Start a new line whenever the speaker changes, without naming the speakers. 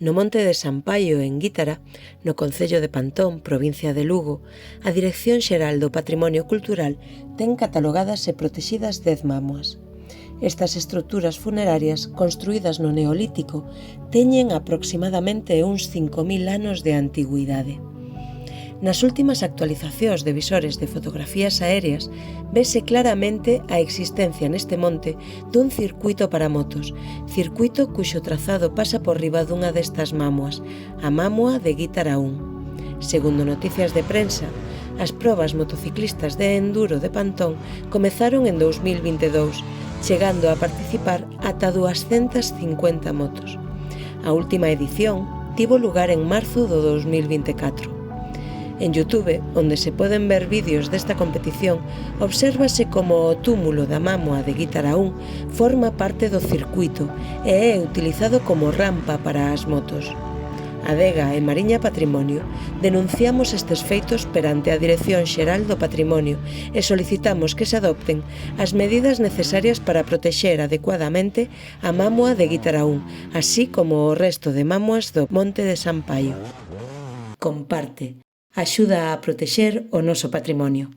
No Monte de Sampaio, en Guítara, no concello de Pantón, provincia de Lugo, a Dirección Xeral do Patrimonio Cultural ten catalogadas e protexidas 10 mámoas. Estas estruturas funerarias, construídas no Neolítico, teñen aproximadamente uns 5.000 anos de antigüidade. Nas últimas actualizacións de visores de fotografías aéreas vese claramente a existencia neste monte dun circuito para motos, circuito cuxo trazado pasa por riba dunha destas mámoas, a mámoa de Guítara 1. Segundo noticias de prensa, as probas motociclistas de enduro de Pantón comezaron en 2022, chegando a participar ata 250 motos. A última edición tivo lugar en marzo do 2024. En YouTube, onde se poden ver vídeos desta competición, obsérvase como o túmulo da mámoa de Guítara 1 forma parte do circuito e é utilizado como rampa para as motos. Adega e Mariña Patrimonio denunciamos estes feitos perante a Dirección Xeral do Patrimonio e solicitamos que se adopten as medidas necesarias para protexer adecuadamente a mámoa de Guítara 1, así como o resto de mámoas do Monte de Sampaio. Comparte. Axuda a protexer o noso patrimonio.